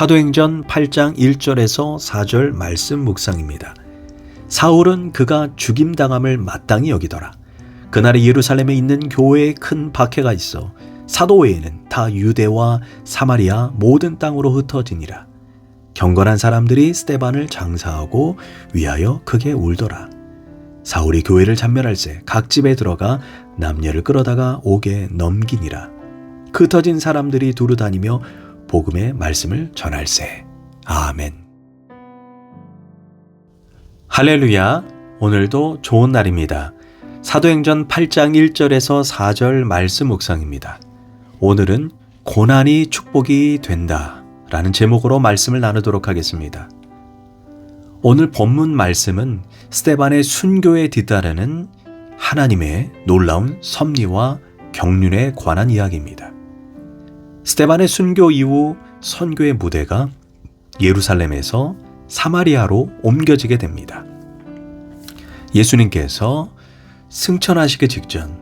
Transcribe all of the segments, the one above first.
사도행전 8장 1절에서 4절 말씀 묵상입니다. 사울은 그가 죽임당함을 마땅히 여기더라. 그날에 예루살렘에 있는 교회에 큰 박해가 있어 사도 외에는 다 유대와 사마리아 모든 땅으로 흩어지니라. 경건한 사람들이 스데반을 장사하고 위하여 크게 울더라. 사울이 교회를 잔멸할새 각 집에 들어가 남녀를 끌어다가 옥에 넘기니라. 흩어진 사람들이 두루 다니며 복음의 말씀을 전할세. 아멘. 할렐루야. 오늘도 좋은 날입니다. 사도행전 8장 1절에서 4절 말씀 묵상입니다. 오늘은 고난이 축복이 된다 라는 제목으로 말씀을 나누도록 하겠습니다. 오늘 본문 말씀은 스데반의 순교에 뒤따르는 하나님의 놀라운 섭리와 경륜에 관한 이야기입니다. 스데반의 순교 이후 선교의 무대가 예루살렘에서 사마리아로 옮겨지게 됩니다. 예수님께서 승천하시기 직전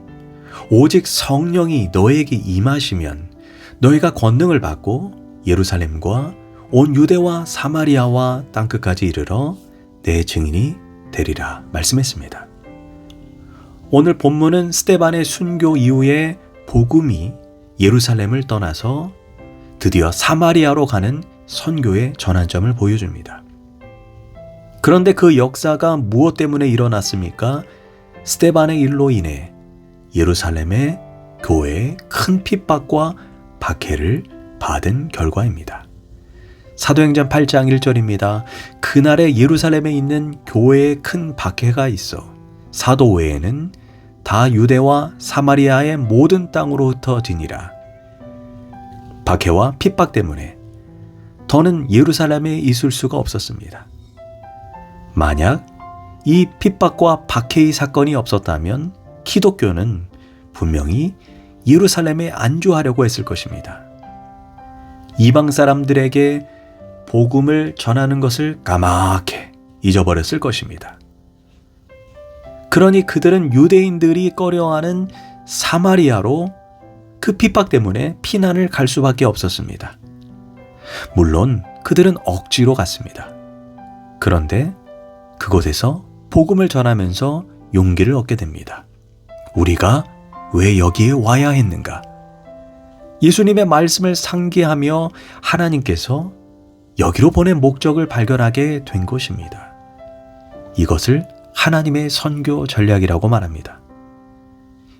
오직 성령이 너에게 임하시면 너희가 권능을 받고 예루살렘과 온 유대와 사마리아와 땅끝까지 이르러 내 증인이 되리라 말씀했습니다. 오늘 본문은 스데반의 순교 이후에 복음이 예루살렘을 떠나서 드디어 사마리아로 가는 선교의 전환점을 보여줍니다. 그런데 그 역사가 무엇 때문에 일어났습니까? 스데반의 일로 인해 예루살렘의 교회에 큰 핍박과 박해를 받은 결과입니다. 사도행전 8장 1절입니다. 그날에 예루살렘에 있는 교회에 큰 박해가 있어 사도 외에는 다 유대와 사마리아의 모든 땅으로 흩어지니라. 박해와 핍박 때문에 더는 예루살렘에 있을 수가 없었습니다. 만약 이 핍박과 박해의 사건이 없었다면 기독교는 분명히 예루살렘에 안주하려고 했을 것입니다. 이방 사람들에게 복음을 전하는 것을 까맣게 잊어버렸을 것입니다. 그러니 그들은 유대인들이 꺼려하는 사마리아로 그 핍박 때문에 피난을 갈 수밖에 없었습니다. 물론 그들은 억지로 갔습니다. 그런데 그곳에서 복음을 전하면서 용기를 얻게 됩니다. 우리가 왜 여기에 와야 했는가? 예수님의 말씀을 상기하며 하나님께서 여기로 보낸 목적을 발견하게 된 것입니다. 이것을 하나님의 선교 전략이라고 말합니다.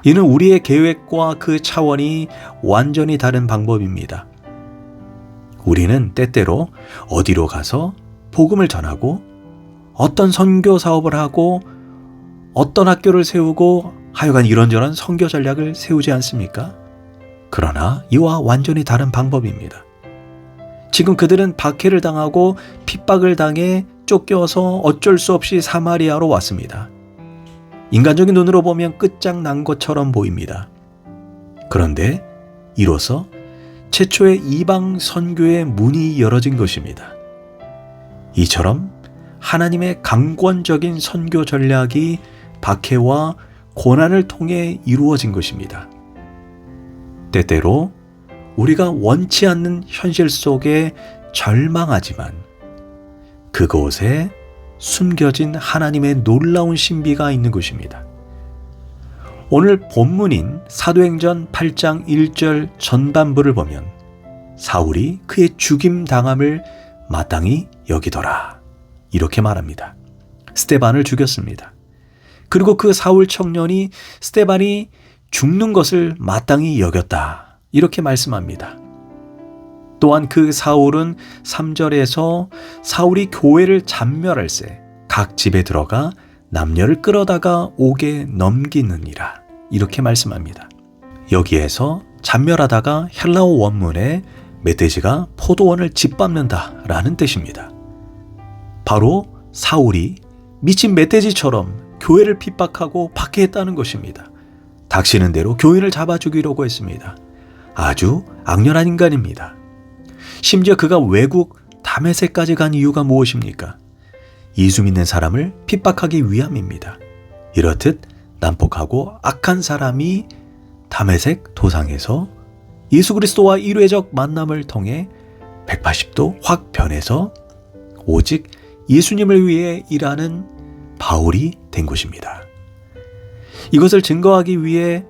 이는 우리의 계획과 그 차원이 완전히 다른 방법입니다. 우리는 때때로 어디로 가서 복음을 전하고 어떤 선교 사업을 하고 어떤 학교를 세우고 하여간 이런저런 선교 전략을 세우지 않습니까? 그러나 이와 완전히 다른 방법입니다. 지금 그들은 박해를 당하고 핍박을 당해 쫓겨서 어쩔 수 없이 사마리아로 왔습니다. 인간적인 눈으로 보면 끝장난 것처럼 보입니다. 그런데 이로써 최초의 이방 선교의 문이 열어진 것입니다. 이처럼 하나님의 강권적인 선교 전략이 박해와 고난을 통해 이루어진 것입니다. 때때로 우리가 원치 않는 현실 속에 절망하지만 그곳에 숨겨진 하나님의 놀라운 신비가 있는 것입니다. 오늘 본문인 사도행전 8장 1절 전반부를 보면 사울이 그의 죽임당함을 마땅히 여기더라 이렇게 말합니다. 스데반을 죽였습니다. 그리고 그 사울 청년이 스데반이 죽는 것을 마땅히 여겼다 이렇게 말씀합니다. 또한 그 사울은 3절에서 사울이 교회를 잔멸할새 각 집에 들어가 남녀를 끌어다가 옥에 넘기느니라 이렇게 말씀합니다. 여기에서 잔멸하다가 헬라어 원문에 멧돼지가 포도원을 짓밟는다 라는 뜻입니다. 바로 사울이 미친 멧돼지처럼 교회를 핍박하고 박해했다는 것입니다. 닥치는 대로 교인을 잡아 죽이려고 했습니다. 아주 악랄한 인간입니다. 심지어 그가 외국 다메섹까지 간 이유가 무엇입니까? 예수 믿는 사람을 핍박하기 위함입니다. 이렇듯 난폭하고 악한 사람이 다메섹 도상에서 예수 그리스도와 일회적 만남을 통해 180도 확 변해서 오직 예수님을 위해 일하는 바울이 된 것입니다. 이것을 증거하기 위해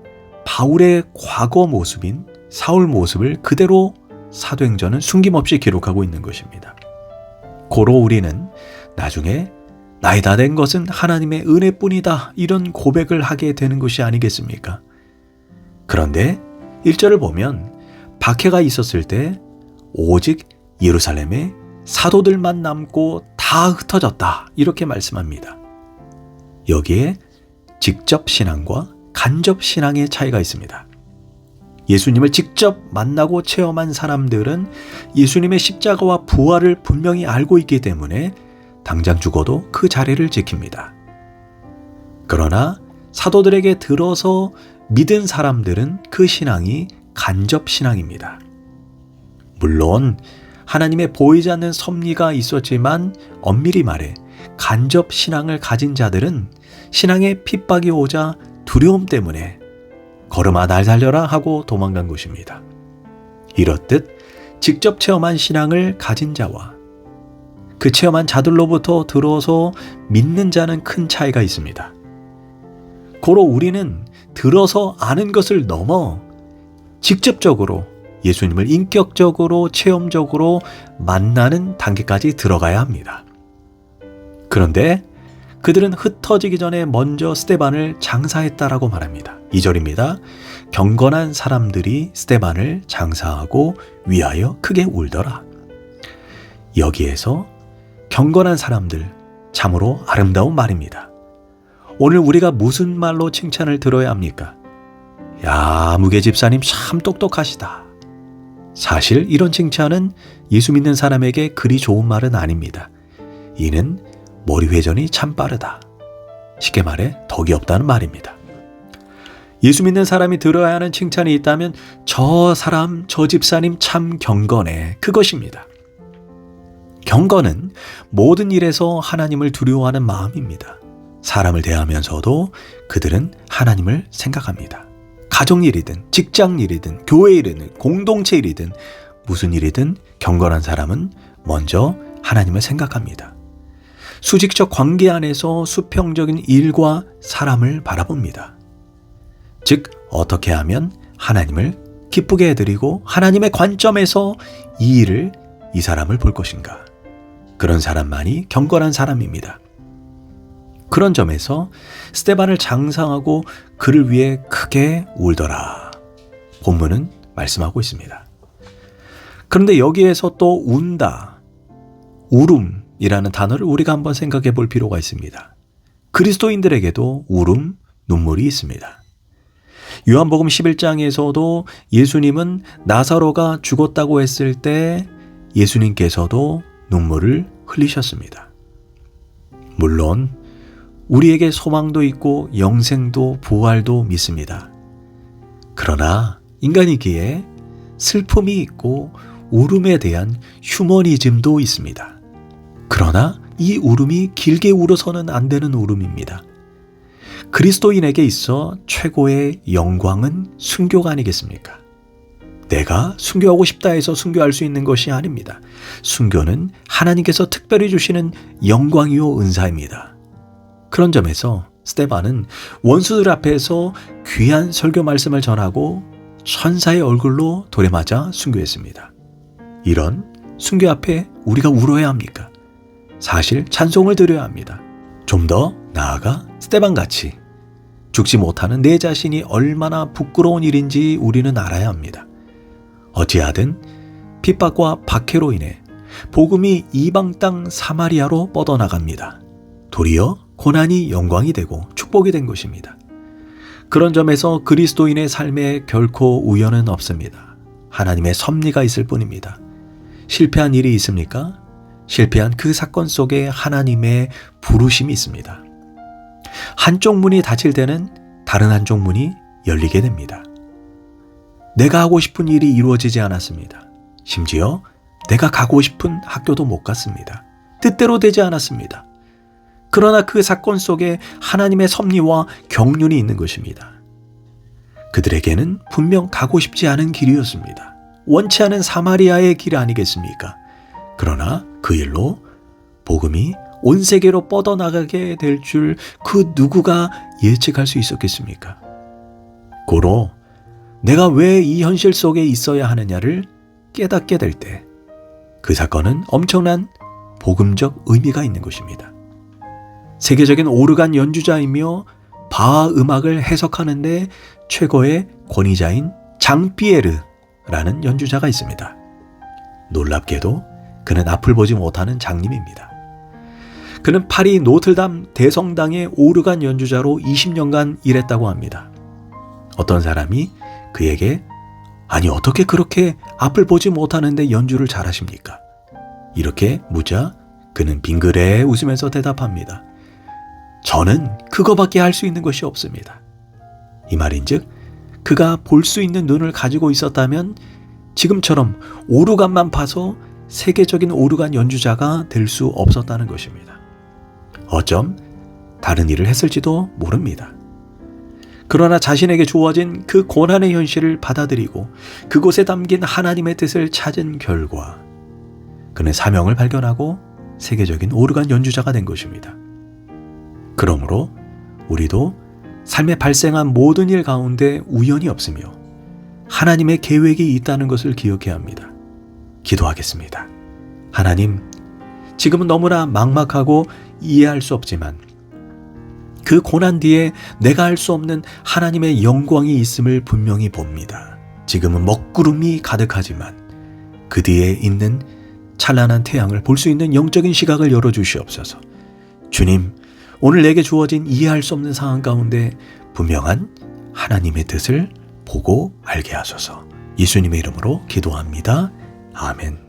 바울의 과거 모습인 사울 모습을 그대로 사도행전은 숨김없이 기록하고 있는 것입니다. 고로 우리는 나중에 나의 다 된 것은 하나님의 은혜뿐이다, 이런 고백을 하게 되는 것이 아니겠습니까? 그런데 1절을 보면 박해가 있었을 때 오직 예루살렘에 사도들만 남고 다 흩어졌다, 이렇게 말씀합니다. 여기에 직접 신앙과 간접 신앙의 차이가 있습니다. 예수님을 직접 만나고 체험한 사람들은 예수님의 십자가와 부활을 분명히 알고 있기 때문에 당장 죽어도 그 자리를 지킵니다. 그러나 사도들에게 들어서 믿은 사람들은 그 신앙이 간접 신앙입니다. 물론 하나님의 보이지 않는 섭리가 있었지만 엄밀히 말해 간접 신앙을 가진 자들은 신앙의 핍박이 오자 두려움 때문에 걸음아 날 살려라 하고 도망간 것입니다. 이렇듯 직접 체험한 신앙을 가진 자와 그 체험한 자들로부터 들어서 믿는 자는 큰 차이가 있습니다. 고로 우리는 들어서 아는 것을 넘어 직접적으로 예수님을 인격적으로 체험적으로 만나는 단계까지 들어가야 합니다. 그런데 그들은 흩어지기 전에 먼저 스데반을 장사했다라고 말합니다. 2절입니다. 경건한 사람들이 스데반을 장사하고 위하여 크게 울더라. 여기에서 경건한 사람들, 참으로 아름다운 말입니다. 오늘 우리가 무슨 말로 칭찬을 들어야 합니까? 야, 무게 집사님 참 똑똑하시다. 사실 이런 칭찬은 예수 믿는 사람에게 그리 좋은 말은 아닙니다. 이는 머리 회전이 참 빠르다. 쉽게 말해 덕이 없다는 말입니다. 예수 믿는 사람이 들어야 하는 칭찬이 있다면 저 사람, 저 집사님 참 경건해, 그것입니다. 경건은 모든 일에서 하나님을 두려워하는 마음입니다. 사람을 대하면서도 그들은 하나님을 생각합니다. 가정일이든 직장일이든 교회일이든 공동체 일이든 무슨 일이든 경건한 사람은 먼저 하나님을 생각합니다. 수직적 관계 안에서 수평적인 일과 사람을 바라봅니다. 즉 어떻게 하면 하나님을 기쁘게 해드리고 하나님의 관점에서 이 일을, 이 사람을 볼 것인가. 그런 사람만이 경건한 사람입니다. 그런 점에서 스데반을 장사하고 그를 위해 크게 울더라. 본문은 말씀하고 있습니다. 그런데 여기에서 또 운다, 울음이라는 단어를 우리가 한번 생각해 볼 필요가 있습니다. 그리스도인들에게도 울음, 눈물이 있습니다. 요한복음 11장에서도 예수님은 나사로가 죽었다고 했을 때 예수님께서도 눈물을 흘리셨습니다. 물론 우리에게 소망도 있고 영생도 부활도 믿습니다. 그러나 인간이기에 슬픔이 있고 울음에 대한 휴머니즘도 있습니다. 그러나 이 울음이 길게 울어서는 안 되는 울음입니다. 그리스도인에게 있어 최고의 영광은 순교가 아니겠습니까? 내가 순교하고 싶다 해서 순교할 수 있는 것이 아닙니다. 순교는 하나님께서 특별히 주시는 영광이요 은사입니다. 그런 점에서 스데반은 원수들 앞에서 귀한 설교 말씀을 전하고 천사의 얼굴로 돌에 맞아 순교했습니다. 이런 순교 앞에 우리가 울어야 합니까? 사실 찬송을 드려야 합니다. 좀 더 나아가 스데반같이 죽지 못하는 내 자신이 얼마나 부끄러운 일인지 우리는 알아야 합니다. 어찌하든 핍박과 박해로 인해 복음이 이방 땅 사마리아로 뻗어나갑니다. 도리어 고난이 영광이 되고 축복이 된 것입니다. 그런 점에서 그리스도인의 삶에 결코 우연은 없습니다. 하나님의 섭리가 있을 뿐입니다. 실패한 일이 있습니까? 실패한 그 사건 속에 하나님의 부르심이 있습니다. 한쪽 문이 닫힐 때는 다른 한쪽 문이 열리게 됩니다. 내가 하고 싶은 일이 이루어지지 않았습니다. 심지어 내가 가고 싶은 학교도 못 갔습니다. 뜻대로 되지 않았습니다. 그러나 그 사건 속에 하나님의 섭리와 경륜이 있는 것입니다. 그들에게는 분명 가고 싶지 않은 길이었습니다. 원치 않은 사마리아의 길 아니겠습니까? 그러나 그 일로 복음이 온 세계로 뻗어나가게 될 줄 그 누구가 예측할 수 있었겠습니까? 고로 내가 왜 이 현실 속에 있어야 하느냐를 깨닫게 될 때 그 사건은 엄청난 복음적 의미가 있는 것입니다. 세계적인 오르간 연주자이며 바하 음악을 해석하는 데 최고의 권위자인 장피에르라는 연주자가 있습니다. 놀랍게도 그는 앞을 보지 못하는 장님입니다. 그는 파리 노틀담 대성당의 오르간 연주자로 20년간 일했다고 합니다. 어떤 사람이 그에게 아니 어떻게 그렇게 앞을 보지 못하는데 연주를 잘하십니까? 이렇게 묻자 그는 빙그레 웃으면서 대답합니다. 저는 그거밖에 할 수 있는 것이 없습니다. 이 말인즉 그가 볼 수 있는 눈을 가지고 있었다면 지금처럼 오르간만 파서 세계적인 오르간 연주자가 될 수 없었다는 것입니다. 어쩜 다른 일을 했을지도 모릅니다. 그러나 자신에게 주어진 그 고난의 현실을 받아들이고 그곳에 담긴 하나님의 뜻을 찾은 결과 그는 사명을 발견하고 세계적인 오르간 연주자가 된 것입니다. 그러므로 우리도 삶에 발생한 모든 일 가운데 우연이 없으며 하나님의 계획이 있다는 것을 기억해야 합니다. 기도하겠습니다. 하나님, 지금은 너무나 막막하고 이해할 수 없지만 그 고난 뒤에 내가 할 수 없는 하나님의 영광이 있음을 분명히 봅니다. 지금은 먹구름이 가득하지만 그 뒤에 있는 찬란한 태양을 볼 수 있는 영적인 시각을 열어주시옵소서. 주님, 오늘 내게 주어진 이해할 수 없는 상황 가운데 분명한 하나님의 뜻을 보고 알게 하소서. 예수님의 이름으로 기도합니다. 아멘.